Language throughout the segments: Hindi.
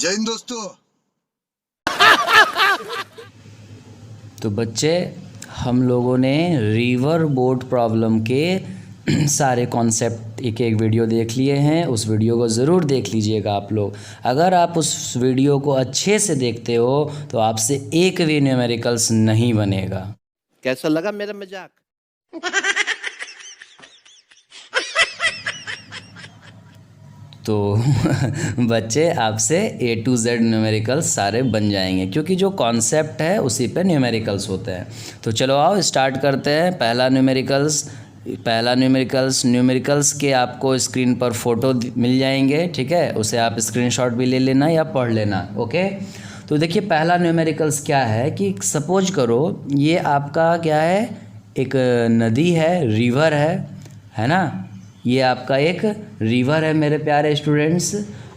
जय हिंद दोस्तों। तो बच्चे, हम लोगों ने रिवर बोट प्रॉब्लम के सारे कॉन्सेप्ट एक एक वीडियो देख लिए हैं। उस वीडियो को ज़रूर देख लीजिएगा आप लोग। अगर आप उस वीडियो को अच्छे से देखते हो तो आपसे एक भी न्यूमेरिकल्स नहीं बनेगा। कैसा लगा मेरा मजाक? तो बच्चे, आपसे A to Z न्यूमेरिकल्स सारे बन जाएंगे, क्योंकि जो कॉन्सेप्ट है उसी पे न्यूमेरिकल्स होते हैं। तो चलो आओ स्टार्ट करते हैं। पहला न्यूमेरिकल्स के आपको स्क्रीन पर फ़ोटो मिल जाएंगे, ठीक है। उसे आप स्क्रीनशॉट भी ले लेना या पढ़ लेना, ओके। तो देखिए, पहला न्यूमेरिकल्स क्या है कि सपोज करो ये आपका क्या है, एक नदी है, रिवर है ना। ये आपका एक रिवर है मेरे प्यारे स्टूडेंट्स,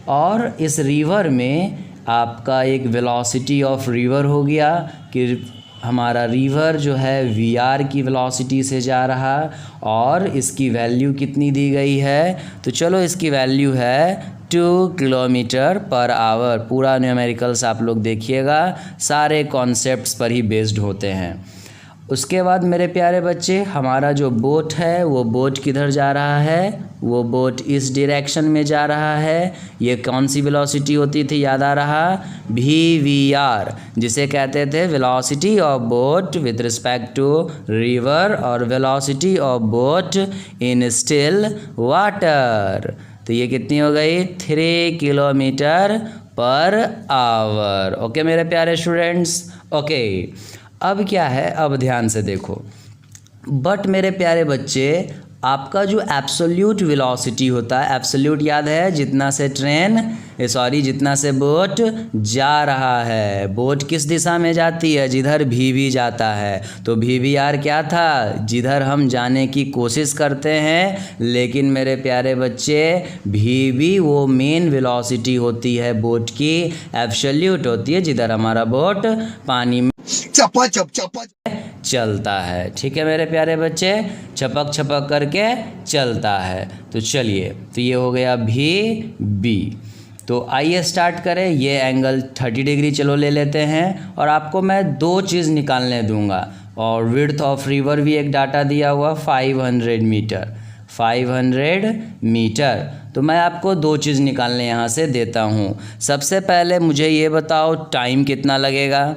और इस रिवर में आपका एक वेलोसिटी ऑफ रिवर हो गया कि हमारा रिवर जो है VR की वेलोसिटी से जा रहा, और इसकी वैल्यू कितनी दी गई है, तो चलो इसकी वैल्यू है 2 किलोमीटर पर आवर। पूरा न्यूमेरिकल्स आप लोग देखिएगा, सारे कॉन्सेप्ट्स पर ही बेस्ड होते हैं। उसके बाद मेरे प्यारे बच्चे, हमारा जो बोट है वो बोट किधर जा रहा है, वो बोट इस डायरेक्शन में जा रहा है। ये कौन सी वेलोसिटी होती थी, याद आ रहा, VVR, जिसे कहते थे velocity of boat with respect to river और velocity of boat in still water. तो ये कितनी हो गई, 3 किलोमीटर पर आवर। ओके मेरे प्यारे स्टूडेंट्स, ओके। अब क्या है, अब ध्यान से देखो। बट मेरे प्यारे बच्चे, आपका जो एब्सोल्यूट वेलोसिटी होता है, एब्सोल्यूट याद है, जितना से बोट जा रहा है। बोट किस दिशा में जाती है, जिधर VV जाता है। तो VVR क्या था, जिधर हम जाने की कोशिश करते हैं। लेकिन मेरे प्यारे बच्चे, VV वो मेन वेलोसिटी होती है बोट की, एब्सोल्यूट होती है जिधर हमारा बोट पानी में चपक चलता है, ठीक है मेरे प्यारे बच्चे, छपक करके चलता है। तो चलिए, तो ये हो गया VB। तो आइए स्टार्ट करें। ये एंगल 30 डिग्री चलो ले लेते हैं, और आपको मैं 2 चीज़ निकालने दूंगा। और विड्थ ऑफ रिवर भी एक डाटा दिया हुआ 500 मीटर। तो मैं आपको 2 चीज़ निकालने यहाँ से देता हूँ। सबसे पहले मुझे ये बताओ, टाइम कितना लगेगा,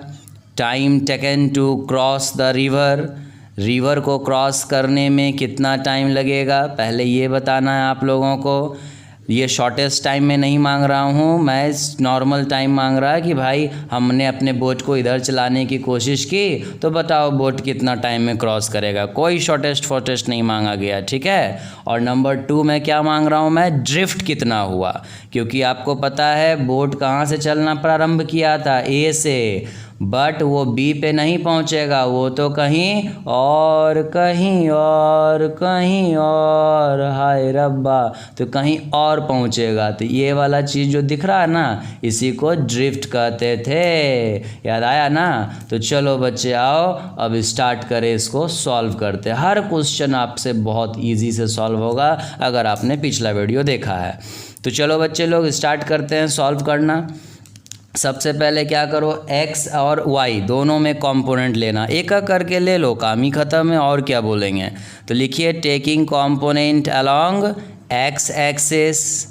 time taken to cross the river को क्रॉस करने में कितना टाइम लगेगा, पहले ये बताना है आप लोगों को। ये शॉर्टेस्ट टाइम में नहीं मांग रहा हूँ मैं, नॉर्मल टाइम मांग रहा है कि भाई हमने अपने बोट को इधर चलाने की कोशिश की, तो बताओ बोट कितना टाइम में क्रॉस करेगा। कोई शॉर्टेस्ट नहीं मांगा गया, ठीक है। और नंबर 2 में क्या मांग रहा हूँ मैं, ड्रिफ्ट कितना हुआ, क्योंकि आपको पता है बोट कहाँ से चलना प्रारंभ किया था, A से, बट वो B पे नहीं पहुंचेगा, वो तो कहीं और, हाय रब्बा, तो कहीं और पहुंचेगा। तो ये वाला चीज़ जो दिख रहा है ना, इसी को ड्रिफ्ट कहते थे, याद आया ना। तो चलो बच्चे आओ, अब स्टार्ट करें, इसको सॉल्व करते हैं। हर क्वेश्चन आपसे बहुत ईजी से सॉल्व होगा अगर आपने पिछला वीडियो देखा है। तो चलो बच्चे लोग स्टार्ट करते हैं सॉल्व करना। सबसे पहले क्या करो, x और y दोनों में कंपोनेंट लेना, एक करके ले लो, काम ही ख़त्म है, और क्या बोलेंगे। तो लिखिए, taking component along x axis,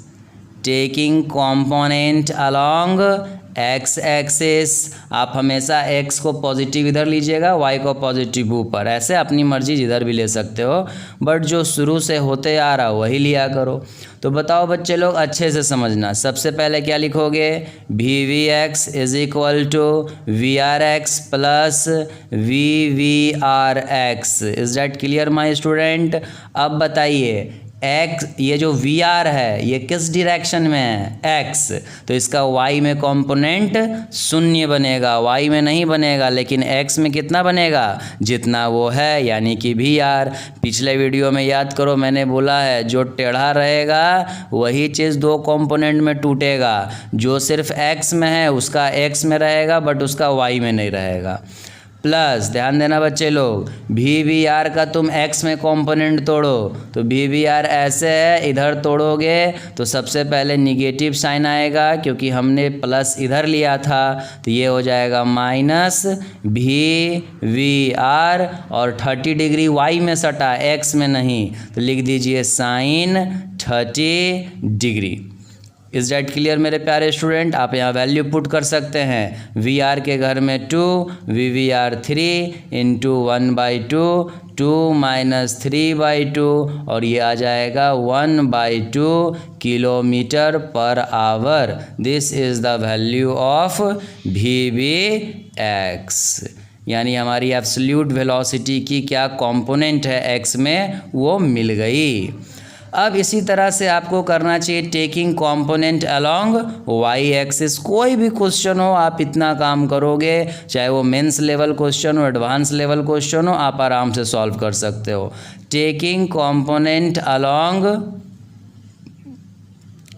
x axis. आप हमेशा x को पॉजिटिव इधर लीजिएगा, y को पॉजिटिव ऊपर, ऐसे अपनी मर्जी जिधर भी ले सकते हो, बट जो शुरू से होते आ रहा वही लिया करो। तो बताओ बच्चे लोग, अच्छे से समझना। सबसे पहले क्या लिखोगे, VVX is equal to VRX plus VVRX। Is that clear my student. अब बताइए, x, ये जो VR है ये किस डायरेक्शन में है, x, तो इसका y में कंपोनेंट 0 बनेगा, y में नहीं बनेगा, लेकिन x में कितना बनेगा, जितना वो है, यानी कि VR। पिछले वीडियो में याद करो, मैंने बोला है जो टेढ़ा रहेगा वही चीज़ 2 कंपोनेंट में टूटेगा, जो सिर्फ x में है उसका x में रहेगा, बट उसका y में नहीं रहेगा। प्लस ध्यान देना बच्चे लोग, VVR का तुम x में कंपोनेंट तोड़ो तो VVR ऐसे है, इधर तोड़ोगे तो सबसे पहले निगेटिव साइन आएगा क्योंकि हमने प्लस इधर लिया था, तो ये हो जाएगा माइनस VVR और 30 डिग्री y में सटा x में नहीं, तो लिख दीजिए sine 30 degree. Is that clear मेरे प्यारे स्टूडेंट? आप यहाँ वैल्यू पुट कर सकते हैं, VR के घर में 2, VVR 3 इंटू 1/2, 2 माइनस 3/2 और ये आ जाएगा 1/2 kilometre per our. This is the value of VVX, यानी हमारी एब्सोल्यूट वेलोसिटी की क्या कंपोनेंट है x में वो मिल गई। अब इसी तरह से आपको करना चाहिए taking component along y axis. कोई भी क्वेश्चन हो आप इतना काम करोगे, चाहे वो मेंस लेवल क्वेश्चन हो, एडवांस लेवल क्वेश्चन हो, आप आराम से सॉल्व कर सकते हो। टेकिंग कंपोनेंट अलोंग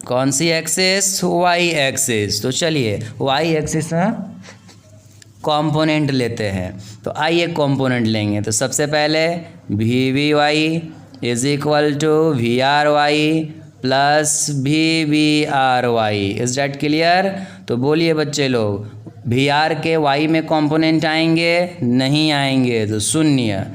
कौन सी एक्सिस? y axis. तो चलिए y एक्सिस में कंपोनेंट लेते हैं, तो आइए कंपोनेंट लेंगे। तो सबसे पहले VVY is equal to VRY plus VBRY। Is that clear? तो बोलिए बच्चे लोग, VR के y में कंपोनेंट आएंगे? नहीं आएंगे, तो शून्य।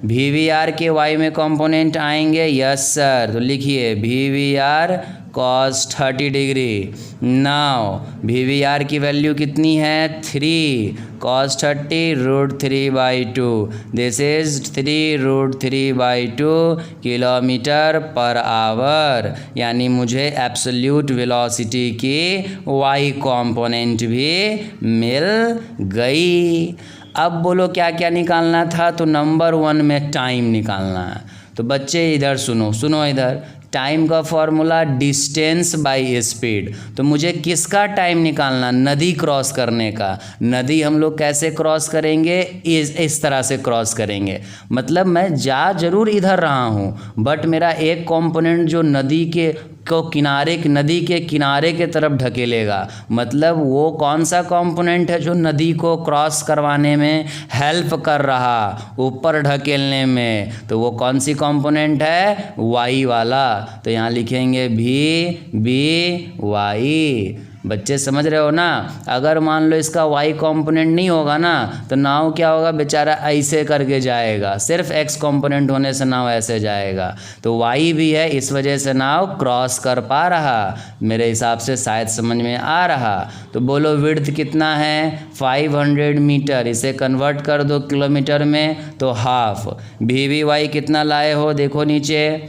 VVR के y में कंपोनेंट आएंगे? Yes sir. तो लिखिए VVR cos 30 degree. Now VVR की वैल्यू कितनी है? 3 cos 30 √3/2। This is 3 √3/2 kilometre per our, यानी मुझे एब्सोल्यूट वेलोसिटी की y कंपोनेंट भी मिल गई। अब बोलो क्या क्या निकालना था? तो नंबर 1 में टाइम निकालना है। तो बच्चे इधर सुनो इधर, टाइम का फॉर्मूला डिस्टेंस बाय स्पीड। तो मुझे किसका टाइम निकालना? नदी क्रॉस करने का। नदी हम लोग कैसे क्रॉस करेंगे? इस तरह से क्रॉस करेंगे, मतलब मैं जा जरूर इधर रहा हूँ बट मेरा एक कंपोनेंट जो नदी के किनारे के तरफ ढकेलेगा, मतलब वो कौन सा कंपोनेंट है जो नदी को क्रॉस करवाने में हेल्प कर रहा, ऊपर ढकेलने में, तो वो कौन सी कंपोनेंट है? y वाला। तो यहाँ लिखेंगे VBY। बच्चे समझ रहे हो ना? अगर मान लो इसका y कंपोनेंट नहीं होगा ना, तो नाव क्या होगा? बेचारा ऐसे करके जाएगा, सिर्फ x कंपोनेंट होने से नाव ऐसे जाएगा। तो y भी है, इस वजह से नाव क्रॉस कर पा रहा। मेरे हिसाब से शायद समझ में आ रहा। तो बोलो विड्थ कितना है? 500 मीटर। इसे कन्वर्ट कर दो किलोमीटर में तो हाफ। VVY कितना लाए हो? देखो नीचे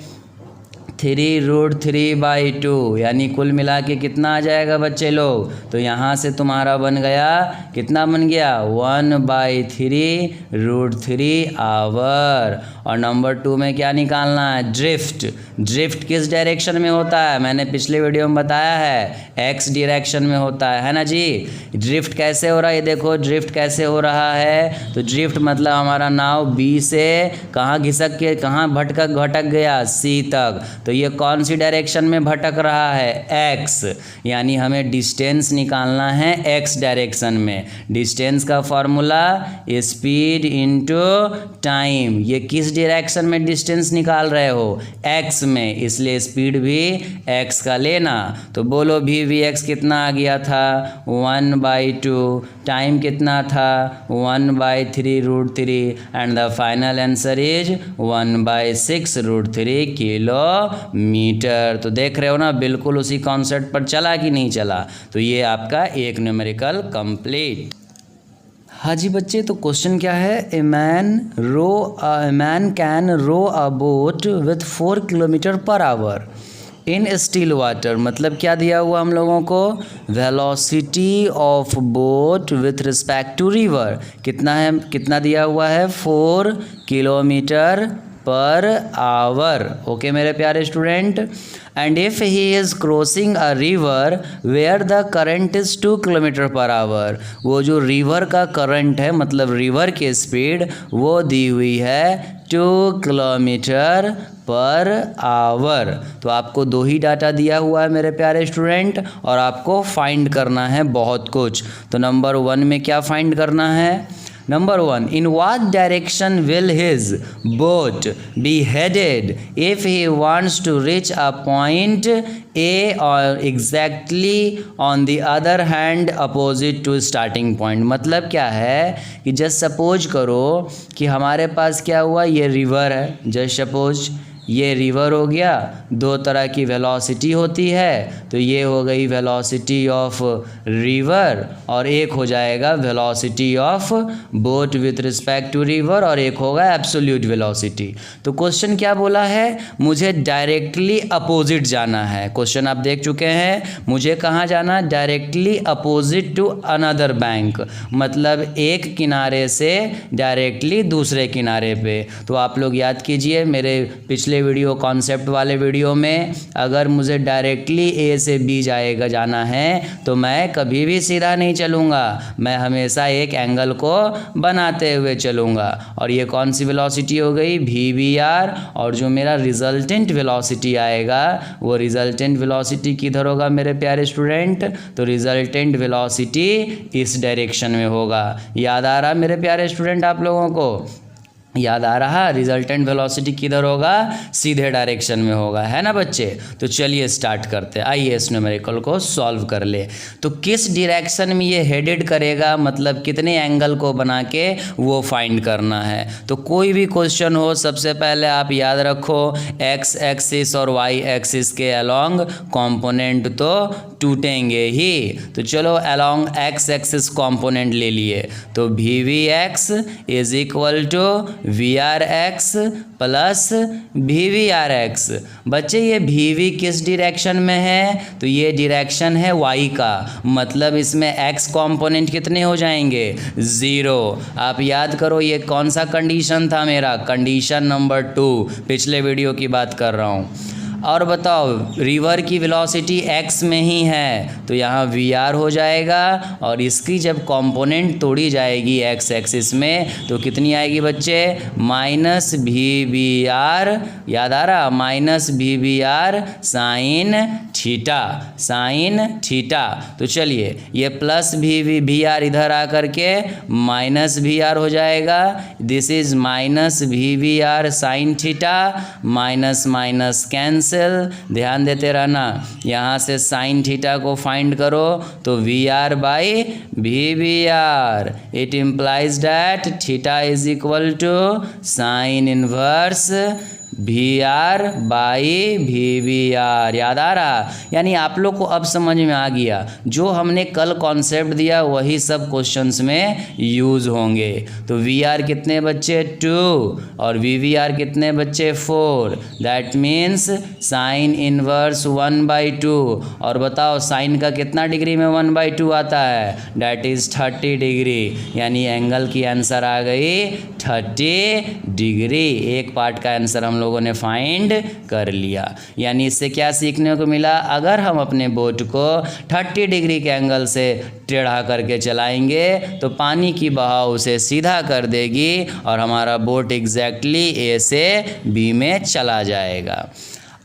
3 √3/2, यानी कुल मिला के कितना आ जाएगा बच्चे लोग? तो यहाँ से तुम्हारा बन गया, कितना बन गया? 1/3 √3 आवर। और नंबर 2 में क्या निकालना है? ड्रिफ्ट। ड्रिफ्ट किस डायरेक्शन में होता है? मैंने पिछले वीडियो में बताया है, x डायरेक्शन में होता है ना जी। ड्रिफ्ट कैसे हो रहा है? ये देखो ड्रिफ्ट कैसे हो रहा है। तो ड्रिफ्ट मतलब हमारा नाव B से कहाँ घिसक के कहाँ भटक गया? C तक। तो ये कौन सी डायरेक्शन में भटक रहा है? x, यानी हमें डिस्टेंस निकालना है x डायरेक्शन में। डिस्टेंस का फॉर्मूला स्पीड इनटू टाइम। ये किस डायरेक्शन में डिस्टेंस निकाल रहे हो? x में, इसलिए स्पीड भी x का लेना। तो बोलो VVX कितना आ गया था? 1/2। टाइम कितना था? 1/3 √3 and the final answer is 1/6 √3 kilometre. तो देख रहे हो ना, बिल्कुल उसी कॉन्सेप्ट पर चला कि नहीं चला? तो ये आपका एक न्यूमेरिकल कंप्लीट। हाँ जी बच्चे, तो क्वेश्चन क्या है? A man can row a boat with 4 kilometre per hour in still water. मतलब क्या दिया हुआ हम लोगों को? Velocity of boat with respect to river कितना है? कितना दिया हुआ है? 4 किलोमीटर पर आवर। ओके मेरे प्यारे student. And if he is crossing a river where the current is 2 kilometre per hour. वो जो रिवर का करंट है, मतलब रिवर की स्पीड, वो दी हुई है 2 किलोमीटर पर आवर। तो आपको 2 ही डाटा दिया हुआ है मेरे प्यारे स्टूडेंट, और आपको फाइंड करना है बहुत कुछ। तो नंबर 1 में क्या फाइंड करना है? Number 1, in what direction will his boat be headed if he wants to reach a point A or exactly on the other hand opposite to starting point? मतलब क्या है कि जस्ट सपोज करो कि हमारे पास क्या हुआ, ये रिवर है, जस्ट सपोज ये रिवर हो गया, दो तरह की वेलोसिटी होती है, तो ये हो गई वेलोसिटी ऑफ रिवर और एक हो जाएगा velocity of boat with respect to river और एक होगा एब्सोल्यूट वेलोसिटी। तो क्वेश्चन क्या बोला है, मुझे डायरेक्टली अपोजिट जाना है। क्वेश्चन आप देख चुके हैं, मुझे कहाँ जाना, directly opposite to another bank, मतलब एक किनारे से डायरेक्टली दूसरे किनारे पे। तो आप लोग याद कीजिए मेरे पिछले वीडियो कॉन्सेप्ट वाले वीडियो में, अगर मुझे डायरेक्टली ए से बी जाना है तो मैं कभी भी सीधा नहीं चलूँगा, मैं हमेशा एक एंगल को बनाते हुए चलूँगा। और ये कौन सी वेलोसिटी हो गई, VVR, और जो मेरा रिजल्टेंट वेलोसिटी आएगा वो रिजल्टेंट वेलोसिटी किधर होगा मेरे प्यारे स्टूडेंट, तो रिजल्टेंट वेलोसिटी इस डायरेक्शन में होगा। याद आ रहा मेरे प्यारे स्टूडेंट, आप लोगों को याद आ रहा, रिजल्टेंट वेलोसिटी किधर होगा, सीधे डायरेक्शन में होगा, है ना बच्चे। तो चलिए स्टार्ट करते हैं, आइए इस न्यूमेरिकल को सॉल्व कर ले। तो किस डायरेक्शन में ये हेडेड करेगा, मतलब कितने एंगल को बना के वो फाइंड करना है। तो कोई भी क्वेश्चन हो, सबसे पहले आप याद रखो एक्स एक्सिस और वाई एक्सिस के अलोंग कंपोनेंट तो टूटेंगे ही। तो चलो अलोंग एक्स एक्सिस कंपोनेंट ले लिए, तो VVX is equal to VRX plus VVRX। बच्चे ये VV किस डायरेक्शन में है, तो ये डायरेक्शन है Y का, मतलब इसमें X कंपोनेंट कितने हो जाएंगे, 0। आप याद करो ये कौन सा कंडीशन था मेरा, कंडीशन नंबर 2, पिछले वीडियो की बात कर रहा हूँ। और बताओ रिवर की वेलोसिटी x में ही है, तो यहाँ VR हो जाएगा, और इसकी जब कंपोनेंट तोड़ी जाएगी x एक्सिस में तो कितनी आएगी बच्चे, -VVR, याद आ रहा, -VVR साइन थीटा। तो चलिए ये प्लस VVR इधर आकर के -VR हो जाएगा, this is -VVR sine theta, minus minus cancel. ध्यान देते रहना, यहाँ से साइन थीटा को फाइंड करो तो VR by VVR, it implies that theta is equal to sine inverse VR by VVR। याद आ रहा, यानी आप लोग को अब समझ में आ गया, जो हमने कल कॉन्सेप्ट दिया वही सब क्वेश्चंस में यूज़ होंगे। तो VR कितने बच्चे 2 और VVR कितने बच्चे 4, दैट मीन्स साइन इनवर्स 1/2। और बताओ साइन का कितना डिग्री में 1/2 आता है, डैट इज़ 30 डिग्री, यानी एंगल की आंसर आ गई 30 डिग्री। एक पार्ट का आंसर हम लोगों ने फाइंड कर लिया। यानी इससे क्या सीखने को मिला, अगर हम अपने बोट को 30 डिग्री के एंगल से टेढ़ा करके चलाएंगे तो पानी की बहाव उसे सीधा कर देगी और हमारा बोट एग्जैक्टली A से B में चला जाएगा।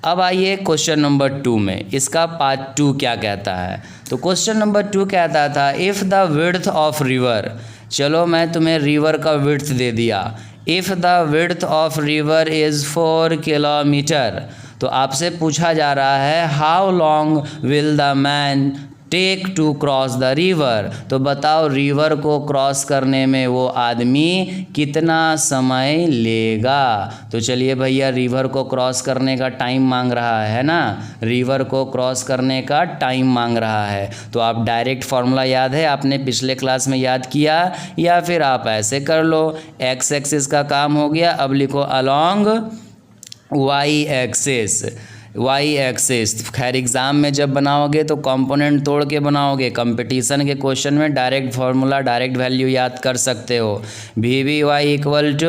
अब आइए क्वेश्चन नंबर 2 में, इसका पार्ट 2 क्या कहता है। तो क्वेश्चन नंबर 2 कहता था if the width of river, चलो मैं तुम्हें रिवर का विड्थ दे दिया, if the width of river is 4 kilometre, तो आपसे पूछा जा रहा है how long will the man take to cross the river. तो बताओ रिवर को क्रॉस करने में वो आदमी कितना समय लेगा। तो चलिए भैया रिवर को क्रॉस करने का टाइम मांग रहा है ना, रिवर को क्रॉस करने का टाइम मांग रहा है, तो आप डायरेक्ट फार्मूला याद है, आपने पिछले क्लास में याद किया, या फिर आप ऐसे कर लो, एक्स एक्सिस का काम हो गया, अब लिखो along Y axis, Y axis. खैर एग्ज़ाम में जब बनाओगे तो कंपोनेंट तोड़ के बनाओगे, कंपटीशन के क्वेश्चन में डायरेक्ट फार्मूला डायरेक्ट वैल्यू याद कर सकते हो। VVY equal to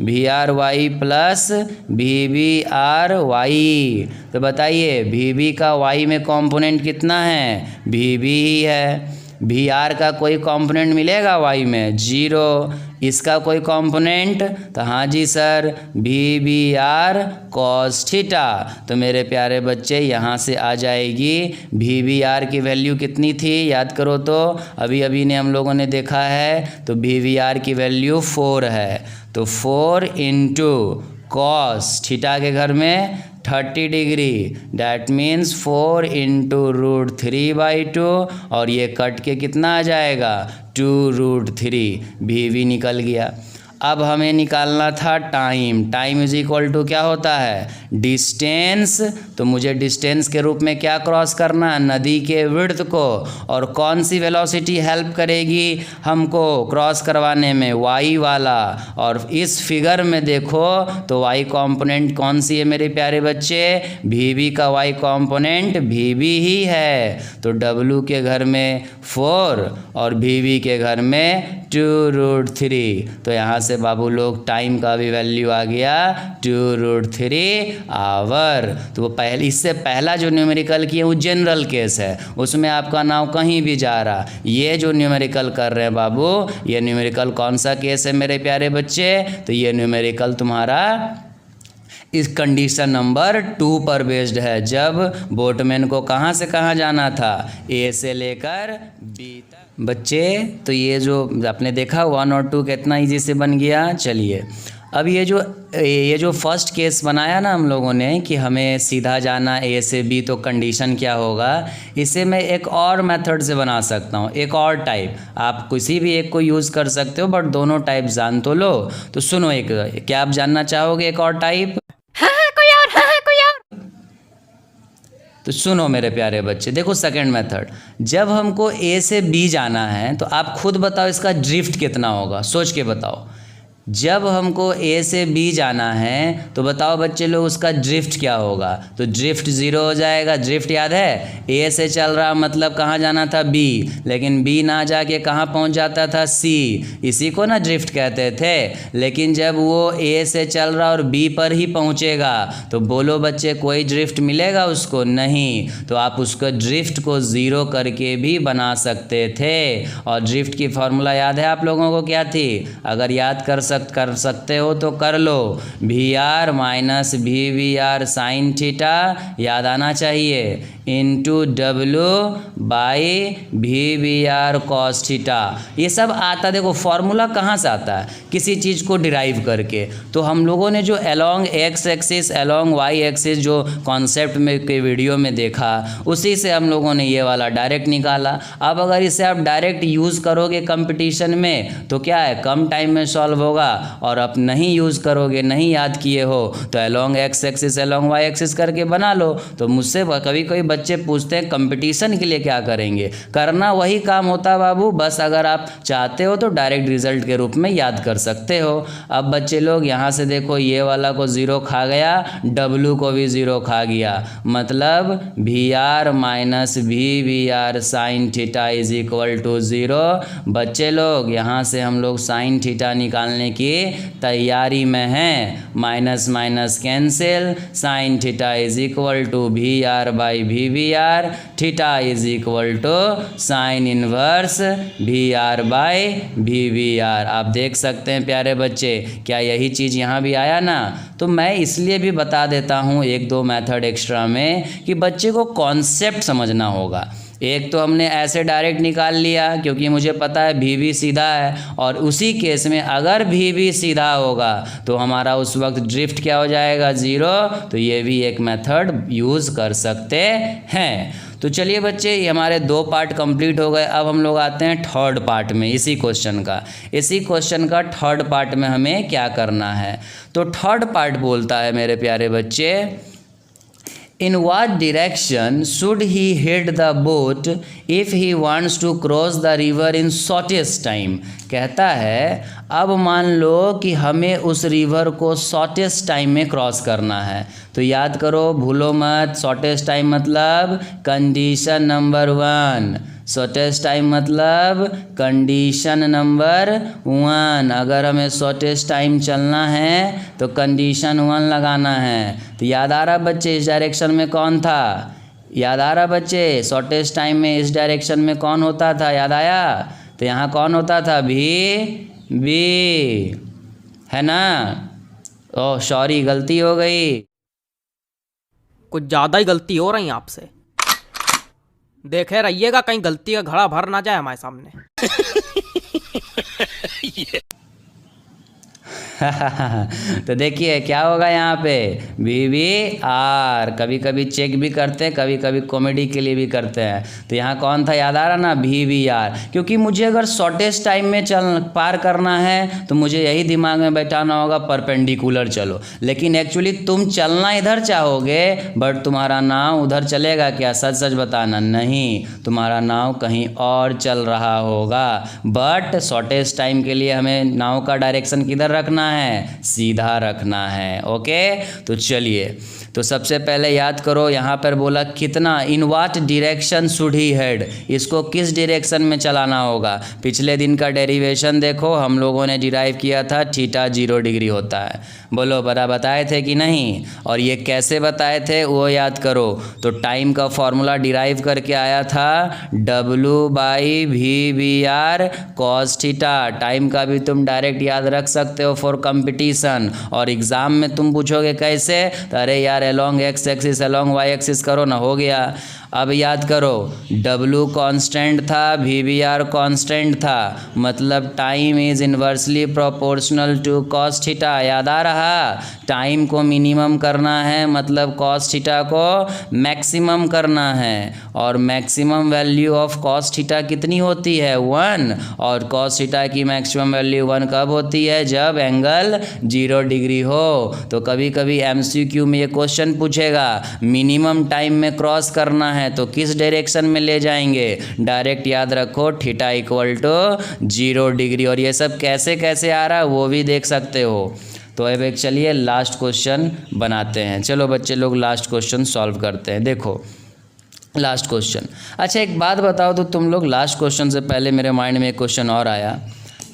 VRY plus VVRY। तो बताइए VV का Y में कंपोनेंट कितना है, VV ही है, वी आर का कोई कंपोनेंट मिलेगा वाई में, जीरो। इसका कोई कंपोनेंट, तो हाँ जी sir, v b r cos theta. तो मेरे प्यारे बच्चे यहाँ से आ जाएगी वी बी आर की वैल्यू कितनी थी, याद करो तो, अभी अभी ने हम लोगों ने देखा है, तो वी बी आर की वैल्यू 4 है। तो 4 इंटू कॉस थीटा के घर में 30 डिग्री, डैट मीन्स 4 इंटू √3/2, और ये कट के कितना आ जाएगा 2√3, भी निकल गया। अब हमें निकालना था time. Time is equal to क्या होता है, डिस्टेंस। तो मुझे डिस्टेंस के रूप में क्या क्रॉस करना है, नदी के विड्थ को। और कौन सी वेलोसिटी हेल्प करेगी हमको क्रॉस करवाने में, वाई वाला। और इस फिगर में देखो तो वाई कंपोनेंट कौन सी है मेरे प्यारे बच्चे, वी का वाई कंपोनेंट वी ही है। तो डब्लू के घर में 4 और वी के घर में 2√3। तो यहाँ से बाबू लोग टाइम का भी वैल्यू आ गया 2√3 आवर। तो वो पहले, इससे पहला जो न्यूमेरिकल किए वो जनरल केस है, उसमें आपका नाम कहीं भी जा रहा। ये जो न्यूमेरिकल कर रहे हैं बाबू, ये न्यूमेरिकल कौन सा केस है मेरे प्यारे बच्चे, तो ये न्यूमेरिकल तुम्हारा इस कंडीशन नंबर 2 पर बेस्ड है, जब बोटमैन को कहाँ से कहाँ जाना था, ए से लेकर बी तक। बच्चे तो ये जो आपने देखा 1 और 2 कितना इजी से बन गया। चलिए अब ये जो फर्स्ट केस बनाया ना हम लोगों ने कि हमें सीधा जाना ए से बी, तो कंडीशन क्या होगा, इसे मैं एक और मेथड से बना सकता हूँ, एक और टाइप। आप किसी भी एक को यूज़ कर सकते हो, बट दोनों टाइप जान तो लो। तो सुनो, एक क्या आप जानना चाहोगे एक और टाइप? तो सुनो मेरे प्यारे बच्चे, देखो सेकंड मेथड, जब हमको ए से बी जाना है तो आप खुद बताओ इसका ड्रिफ्ट कितना होगा, सोच के बताओ। जब हमको ए से बी जाना है तो बताओ बच्चे लोग उसका ड्रिफ्ट क्या होगा, तो ड्रिफ्ट 0 हो जाएगा। ड्रिफ्ट याद है, ए से चल रहा मतलब कहाँ जाना था, बी, लेकिन बी ना जाके कहाँ पहुँच जाता था, सी। इसी को ना ड्रिफ्ट कहते थे। लेकिन जब वो ए से चल रहा और बी पर ही पहुँचेगा तो बोलो बच्चे कोई ड्रिफ्ट मिलेगा उसको, नहीं। तो आप उसको ड्रिफ्ट को 0 करके भी बना सकते थे। और ड्रिफ्ट की फॉर्मूला याद है आप लोगों को क्या थी, अगर याद कर सकते हो तो कर लो, v are minus we are sine theta, याद आना चाहिए, इंटू डब्लू by we r cos theta. ये सब आता, देखो फॉर्मूला कहाँ से आता है, किसी चीज़ को डिराइव करके। तो हम लोगों ने जो along X axis along Y axis जो कॉन्सेप्ट में के वीडियो में देखा, उसी से हम लोगों ने ये वाला डायरेक्ट निकाला। अब अगर इसे आप डायरेक्ट यूज़ करोगे कंपटीशन में तो क्या है, कम टाइम में सॉल्व होगा। और आप नहीं यूज़ करोगे, नहीं याद किए हो, तो along X axis along Y axis करके बना लो। तो मुझसे कभी कभी बच्चे पूछते हैं कंपटीशन के लिए क्या करेंगे, करना वही काम होता बाबू, बस अगर आप चाहते हो तो डायरेक्ट रिजल्ट के रूप में याद कर सकते हो। अब बच्चे लोग यहाँ से देखो, ये वाला को 0 खा गया, डब्लू को भी 0 खा गया, मतलब V are minus we are sine theta is equal to 0। बच्चे लोग यहाँ से हम लोग साइन थीटा निकालने की तैयारी में हैं, minus minus cancel, sine theta is equal to V R by we R, theta is equal to sine inverse V R by we R. आप देख सकते हैं प्यारे बच्चे, क्या यही चीज़ यहाँ भी आया ना। तो मैं इसलिए भी बता देता हूँ 1-2 मेथड एक्स्ट्रा में कि बच्चे को कॉन्सेप्ट समझना होगा। एक तो हमने ऐसे डायरेक्ट निकाल लिया क्योंकि मुझे पता है भी सीधा है, और उसी केस में अगर भी सीधा होगा तो हमारा उस वक्त ड्रिफ्ट क्या हो जाएगा, 0। तो ये भी एक मेथड यूज़ कर सकते हैं। तो चलिए बच्चे, ये हमारे 2 पार्ट कंप्लीट हो गए। अब हम लोग आते हैं थर्ड पार्ट में, इसी क्वेश्चन का थर्ड पार्ट में हमें क्या करना है। तो थर्ड पार्ट बोलता है मेरे प्यारे बच्चे, In what direction should he head the boat if he wants to cross the river in shortest time? कहता है अब मान लो कि हमें उस रिवर को शॉर्टेस्ट टाइम में क्रॉस करना है। तो याद करो, भूलो मत, शॉर्टेस्ट टाइम मतलब कंडीशन नंबर 1, शॉर्टेस्ट टाइम मतलब कंडीशन नंबर 1। अगर हमें शॉर्टेस्ट टाइम चलना है तो कंडीशन 1 लगाना है। तो याद आ रहा बच्चे, इस डायरेक्शन में कौन था, याद आ रहा बच्चे? शॉर्टेस्ट टाइम में इस डायरेक्शन में कौन होता था, याद आया? तो यहाँ कौन होता था, बी, है ना? ओह सॉरी, गलती हो गई। कुछ ज़्यादा ही गलती हो रही है आपसे। देखे रहिएगा कहीं गलती का घड़ा भर ना जाए हमारे सामने। तो देखिए क्या होगा यहाँ पे, VBR। कभी कभी चेक भी करते हैं, कभी कभी कॉमेडी के लिए भी करते हैं। तो यहाँ कौन था, याद आ रहा ना, VBR। क्योंकि मुझे अगर शॉर्टेस्ट टाइम में पार करना है तो मुझे यही दिमाग में बैठाना होगा, परपेंडिकुलर चलो। लेकिन एक्चुअली तुम चलना इधर चाहोगे, बट तुम्हारा नाव उधर चलेगा क्या? सच सच बताना। नहीं, तुम्हारा नाव कहीं और चल रहा होगा। बट शॉर्टेस्ट टाइम के लिए हमें नाव का डायरेक्शन किधर रखना है, सीधा रखना है। ओके, तो चलिए, तो सबसे पहले याद करो, यहाँ पर बोला कितना, in what direction should he head, इसको किस डायरेक्शन में चलाना होगा। पिछले दिन का डेरिवेशन देखो, हम लोगों ने डिराइव किया था थीटा 0 डिग्री होता है। बोलो बड़ा बताए थे कि नहीं? और ये कैसे बताए थे वो याद करो। तो टाइम का फॉर्मूला डिराइव करके आया था W/VBR cos थीटा। टाइम का भी तुम डायरेक्ट याद रख सकते हो फॉर कंपटीशन। और एग्ज़ाम में तुम पूछोगे कैसे, तो अरे यार along X axis along Y axis करो ना, हो गया। अब याद करो, W कांस्टेंट था, VBR कांस्टेंट था, मतलब time is inversely proportional to cos theta. याद आ रहा? टाइम को मिनिमम करना है, मतलब कॉस थीटा को मैक्सिमम करना है। और maximum value of cos theta कितनी होती है, 1। और कॉस थीटा की मैक्सिमम वैल्यू 1 कब होती है, जब एंगल 0 डिग्री हो। तो कभी कभी MCQ में ये क्वेश्चन पूछेगा, मिनिमम टाइम में क्रॉस करना है तो किस डायरेक्शन में ले जाएंगे? डायरेक्ट याद रखो, थीटा इक्वल टू 0 डिग्री। और ये सब कैसे कैसे आ रहा है वो भी देख सकते हो। तो अब एक चलिए लास्ट क्वेश्चन बनाते हैं। चलो बच्चे लोग लास्ट क्वेश्चन सॉल्व करते हैं। देखो लास्ट क्वेश्चन। अच्छा एक बात बताओ, तो तुम लोग लास्ट क्वेश्चन से पहले मेरे माइंड में एक क्वेश्चन और आया।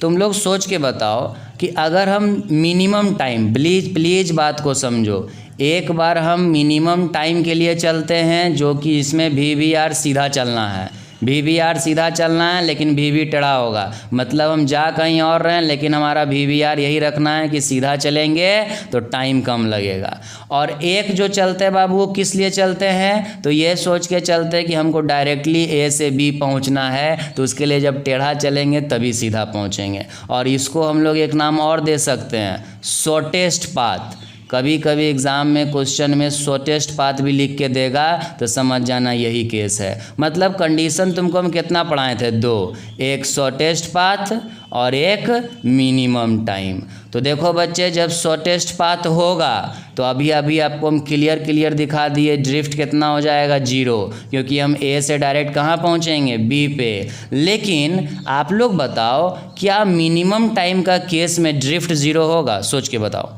तुम लोग सोच के बताओ कि अगर हम मिनिमम टाइम, प्लीज़ बात को समझो, एक बार हम मिनिमम टाइम के लिए चलते हैं, जो कि इसमें VBR सीधा चलना है, VBR सीधा चलना है, लेकिन VB टेढ़ा होगा। मतलब हम जा कहीं और रहे हैं, लेकिन हमारा VBR यही रखना है कि सीधा चलेंगे तो टाइम कम लगेगा। और एक जो चलते हैं बाबू, वो किस लिए चलते हैं, तो ये सोच के चलते हैं कि हमको डायरेक्टली A से B पहुंचना है, तो उसके लिए जब टेढ़ा चलेंगे तभी सीधा पहुंचेंगे। और इसको हम लोग एक नाम और दे सकते हैं, शॉर्टेस्ट पाथ। कभी कभी एग्ज़ाम में क्वेश्चन में शॉर्टेस्ट पाथ भी लिख के देगा, तो समझ जाना यही केस है। मतलब कंडीशन तुमको हम कितना पढ़ाए थे, 2, एक शॉर्टेस्ट पाथ और एक मिनिमम टाइम। तो देखो बच्चे, जब शॉर्टेस्ट पाथ होगा तो अभी आपको हम क्लियर दिखा दिए, ड्रिफ्ट कितना हो जाएगा, 0, क्योंकि हम A से डायरेक्ट कहाँ पहुँचेंगे, B पे। लेकिन आप लोग बताओ, क्या मिनिमम टाइम का केस में ड्रिफ्ट 0 होगा? सोच के बताओ,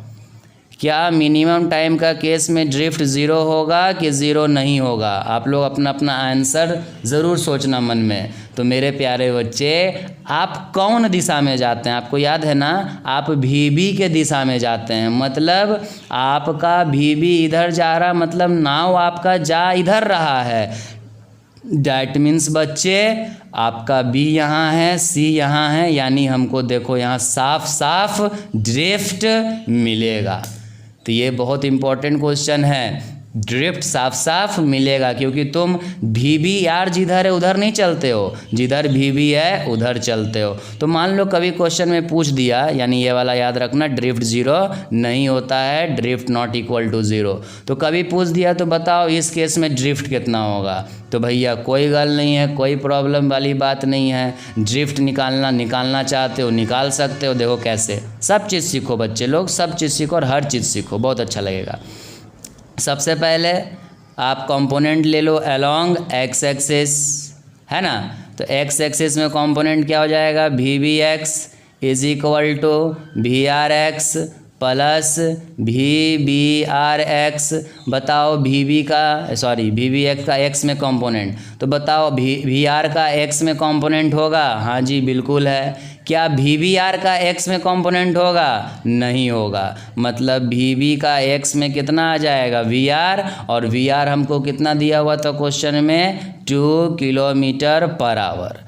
क्या मिनिमम टाइम का केस में ड्रिफ्ट 0 होगा कि 0 नहीं होगा? आप लोग अपना अपना आंसर ज़रूर सोचना मन में। तो मेरे प्यारे बच्चे, आप कौन दिशा में जाते हैं? आपको याद है ना, आप VB के दिशा में जाते हैं। मतलब आपका VB इधर जा रहा, मतलब नाव आपका जा इधर रहा है। डैट मीन्स बच्चे, आपका B यहाँ है, C यहाँ है, यानी हमको देखो यहाँ साफ साफ ड्रिफ्ट मिलेगा। तो ये बहुत इम्पोर्टेंट क्वेश्चन है, ड्रिफ्ट साफ साफ मिलेगा, क्योंकि तुम VBR जिधर है उधर नहीं चलते हो, जिधर VB है उधर चलते हो। तो मान लो कभी क्वेश्चन में पूछ दिया, यानी ये वाला याद रखना, ड्रिफ्ट 0 नहीं होता है, ड्रिफ्ट नॉट इक्वल टू 0। तो कभी पूछ दिया तो बताओ इस केस में ड्रिफ्ट कितना होगा? तो भैया कोई गल नहीं है, कोई प्रॉब्लम वाली बात नहीं है। ड्रिफ्ट निकालना चाहते हो निकाल सकते हो। देखो कैसे, सब चीज़ सीखो बच्चे लोग, सब चीज़ सीखो और हर चीज़ सीखो, बहुत अच्छा लगेगा। सबसे पहले आप कंपोनेंट ले लो अलोंग एक्स एक्सिस, है ना। तो एक्स एक्सिस में कंपोनेंट क्या हो जाएगा, VBX is equal to VRX plus VBRX। बताओ VBX का X में कंपोनेंट, तो बताओ VR का X में कंपोनेंट होगा? हाँ जी बिल्कुल है। क्या VBR का x में कंपोनेंट होगा? नहीं होगा। मतलब VB का x में कितना आ जाएगा? VR, और VR हमको कितना दिया हुआ था क्वेश्चन में? 2 किलोमीटर पर आवर।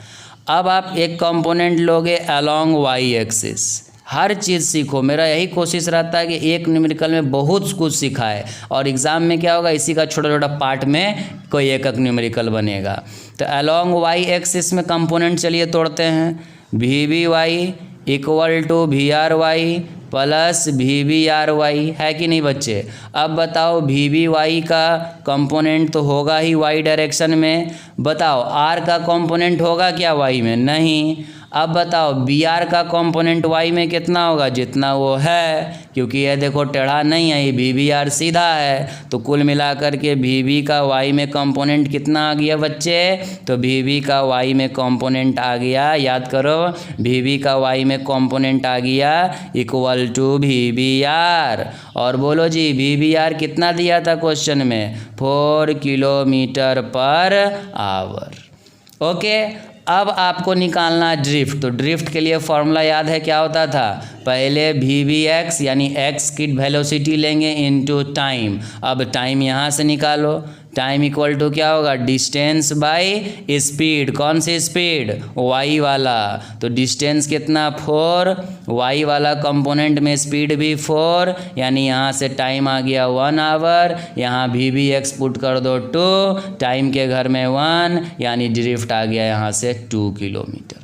अब आप एक कंपोनेंट लोगे अलोंग y एक्सिस। हर चीज़ सीखो, मेरा यही कोशिश रहता है कि एक न्यूमेरिकल में बहुत कुछ सिखाए, और एग्ज़ाम में क्या होगा, इसी का छोटा छोटा पार्ट में कोई एक न्यूमेरिकल बनेगा। तो अलोंग y एक्सिस में कंपोनेंट चलिए तोड़ते हैं। VBY equal to VRY plus VBRY, है कि नहीं बच्चे? अब बताओ VBY का कंपोनेंट तो होगा ही y डायरेक्शन में, बताओ R का कंपोनेंट होगा क्या y में? नहीं। अब बताओ BR का कंपोनेंट y में कितना होगा? जितना वो है, क्योंकि ये देखो टेढ़ा नहीं है, ये VBR सीधा है। तो कुल मिलाकर के VB का y में कंपोनेंट कितना आ गया बच्चे? तो VB का y में कंपोनेंट आ गया, याद करो, VB का y में कंपोनेंट आ गया इक्वल टू VBR। और बोलो जी VBR कितना दिया था क्वेश्चन में? 4 किलोमीटर पर आवर। ओके, अब आपको निकालना है ड्रिफ्ट। तो ड्रिफ्ट के लिए फॉर्मूला याद है, क्या होता था? पहले VBX यानी x की वेलोसिटी लेंगे इनटू टाइम। अब टाइम यहाँ से निकालो, टाइम इक्वल टू क्या होगा? Distance by speed. कौन सी स्पीड? y वाला। तो डिस्टेंस कितना? 4, y वाला कंपोनेंट में स्पीड भी 4, यानी यहाँ से टाइम आ गया 1 आवर। यहाँ VBX पुट कर दो 2, टाइम के घर में 1, यानी ड्रिफ्ट आ गया यहाँ से 2 किलोमीटर।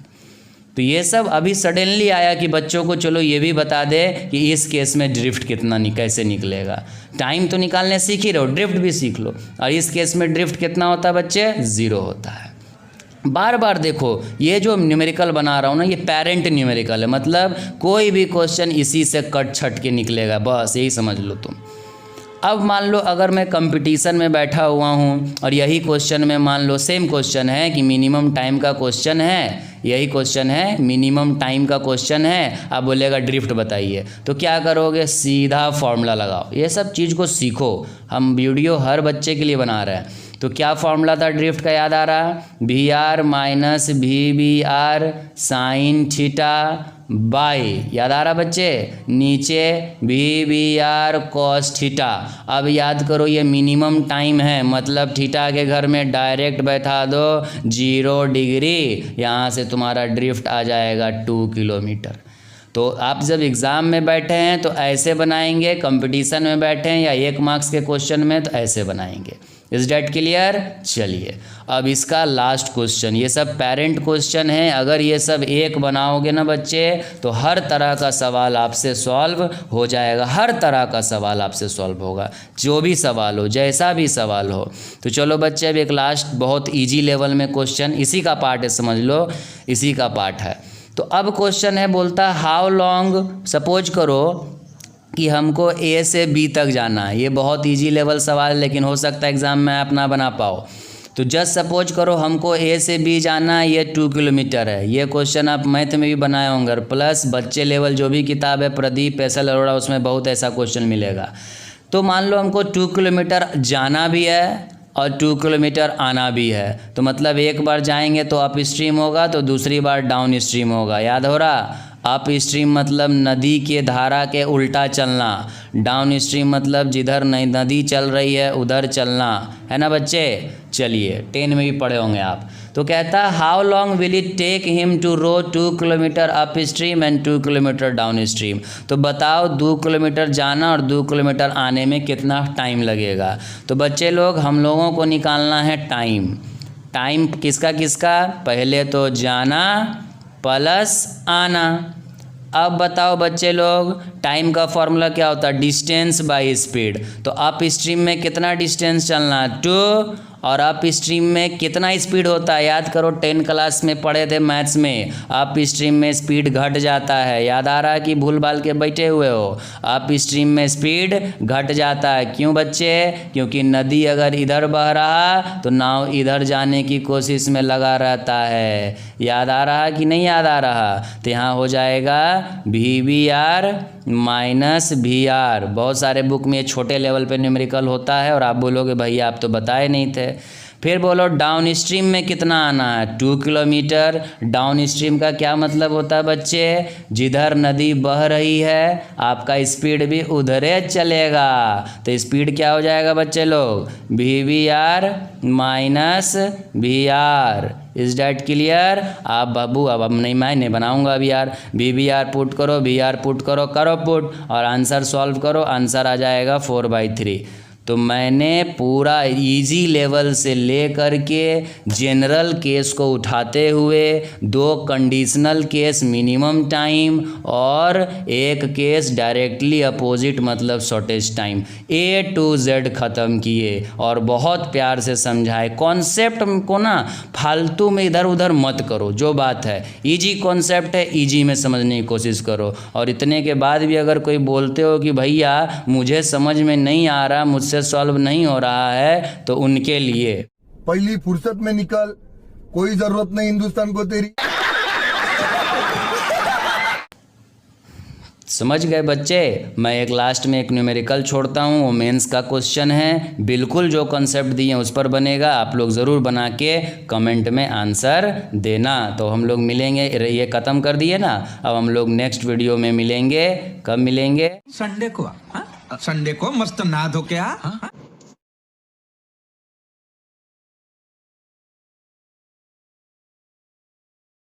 तो ये सब अभी सडनली आया कि बच्चों को चलो ये भी बता दे कि इस केस में ड्रिफ्ट कितना कैसे निकलेगा। टाइम तो निकालने सीख ही रहो, ड्रिफ्ट भी सीख लो। और इस केस में ड्रिफ्ट कितना होता है बच्चे? 0 होता है। बार बार देखो, ये जो न्यूमेरिकल बना रहा हूँ ना, ये पेरेंट न्यूमेरिकल है, मतलब कोई भी क्वेश्चन इसी से कट छट के निकलेगा, बस यही समझ लो तुम। अब मान लो अगर मैं कंपटीशन में बैठा हुआ हूँ और यही क्वेश्चन में मान लो सेम क्वेश्चन है कि मिनिमम टाइम का क्वेश्चन है, यही क्वेश्चन है, मिनिमम टाइम का क्वेश्चन है, अब बोलेगा ड्रिफ्ट बताइए, तो क्या करोगे? सीधा फॉर्मूला लगाओ। ये सब चीज़ को सीखो, हम वीडियो हर बच्चे के लिए बना रहे हैं। तो क्या फॉर्मूला था ड्रिफ्ट का, याद आ रहा? VR minus VBR sine theta by, याद आ रहा बच्चे? नीचे VBR कॉस थीटा। अब याद करो ये मिनिमम टाइम है, मतलब थीटा के घर में डायरेक्ट बैठा दो 0 डिग्री, यहाँ से तुम्हारा ड्रिफ्ट आ जाएगा 2 किलोमीटर। तो आप जब एग्ज़ाम में बैठे हैं तो ऐसे बनाएंगे, कंपटीशन में बैठे हैं या 1 मार्क्स के क्वेश्चन में तो ऐसे बनाएंगे। Is that clear? चलिए अब इसका लास्ट क्वेश्चन, ये सब पेरेंट क्वेश्चन है। अगर ये सब एक बनाओगे ना बच्चे तो हर तरह का सवाल आपसे सॉल्व हो जाएगा, हर तरह का सवाल आपसे सॉल्व होगा, जो भी सवाल हो, जैसा भी सवाल हो। तो चलो बच्चे अब एक लास्ट बहुत ईजी लेवल में क्वेश्चन, इसी का पार्ट है, समझ लो इसी का पार्ट है। तो अब क्वेश्चन है, बोलता हाउ लॉन्ग, सपोज करो कि हमको A से B तक जाना है। ये बहुत इजी लेवल सवाल है, लेकिन हो सकता है एग्ज़ाम में आप ना बना पाओ। तो जस्ट सपोज करो हमको A से B जाना है, ये 2 किलोमीटर है। ये क्वेश्चन आप मैथ में भी बनाए होंगे, प्लस बच्चे लेवल जो भी किताब है प्रदीप एस.एल. अरोड़ा, उसमें बहुत ऐसा क्वेश्चन मिलेगा। तो मान लो हमको 2 किलोमीटर जाना भी है और 2 किलोमीटर आना भी है। तो मतलब एक बार जाएंगे तो अप स्ट्रीम होगा, तो दूसरी बार डाउन स्ट्रीम होगा। याद हो रहा? अप स्ट्रीम मतलब नदी के धारा के उल्टा चलना, डाउन स्ट्रीम मतलब जिधर नदी चल रही है उधर चलना, है ना बच्चे? चलिए 10 में भी पढ़े होंगे आप। तो कहता है how long will it take him to row 2 kilometre upstream and 2 kilometre downstream. तो बताओ 2 किलोमीटर जाना और 2 किलोमीटर आने में कितना टाइम लगेगा। तो बच्चे लोग हम लोगों को निकालना है टाइम। टाइम किसका किसका? पहले तो जाना प्लस आना। अब बताओ बच्चे लोग टाइम का फॉर्मूला क्या होता है? Distance by speed. तो अप स्ट्रीम में कितना डिस्टेंस चलना है? 2, और अप स्ट्रीम में कितना स्पीड होता है? याद करो 10 क्लास में पढ़े थे मैथ्स में, अप स्ट्रीम में स्पीड घट जाता है। याद आ रहा है कि भूल भाल के बैठे हुए हो? अप स्ट्रीम में स्पीड घट जाता है। क्यों बच्चे? क्योंकि नदी अगर इधर बह रहा तो नाव इधर जाने की कोशिश में लगा रहता है। याद आ रहा कि नहीं याद आ रहा? तो यहाँ हो जाएगा VBR माइनस VR। बहुत सारे बुक में छोटे लेवल पे न्यूमेरिकल होता है और आप बोलोगे भैया आप तो बताए नहीं थे। फिर बोलो डाउन स्ट्रीम में कितना आना है, 2 किलोमीटर। डाउन स्ट्रीम का क्या मतलब होता है बच्चे, जिधर नदी बह रही है आपका स्पीड भी उधरे चलेगा। तो स्पीड क्या हो जाएगा बच्चे लोग, VVR minus VR। Is that clear. आप बाबू अब नहीं, मैं नहीं बनाऊंगा अभी यार। VVR पुट करो, VR पुट करो, करो पुट और आंसर सॉल्व करो, आंसर आ जाएगा 4/3। तो मैंने पूरा इजी लेवल से ले करके जनरल केस को उठाते हुए 2 कंडीशनल केस मिनिमम टाइम और एक केस डायरेक्टली अपोजिट मतलब shortage time, A to Z ख़त्म किए और बहुत प्यार से समझाए। कॉन्सेप्ट को ना फालतू में इधर उधर मत करो, जो बात है इजी कॉन्सेप्ट है, इजी में समझने की कोशिश करो। और इतने के बाद भी अगर कोई बोलते हो कि भैया मुझे समझ में नहीं आ रहा, मुझसे सॉल्व नहीं हो रहा है, तो उनके लिए पहली फुर्सत में निकल, कोई जरूरत नहीं हिंदुस्तान को तेरी। समझ गए बच्चे। मैं एक लास्ट में एक न्यूमेरिकल छोड़ता हूँ, वो मेंस का क्वेश्चन है, बिल्कुल जो कॉन्सेप्ट दिए हैं उस पर बनेगा। आप लोग ज़रूर बना के कमेंट में आंसर देना। तो हम लोग मिलेंगे, ये ख़त्म कर दिए ना, अब हम लोग नेक्स्ट वीडियो में मिलेंगे। कब मिलेंगे, संडे को। संडे को मस्त नहा धो के आ।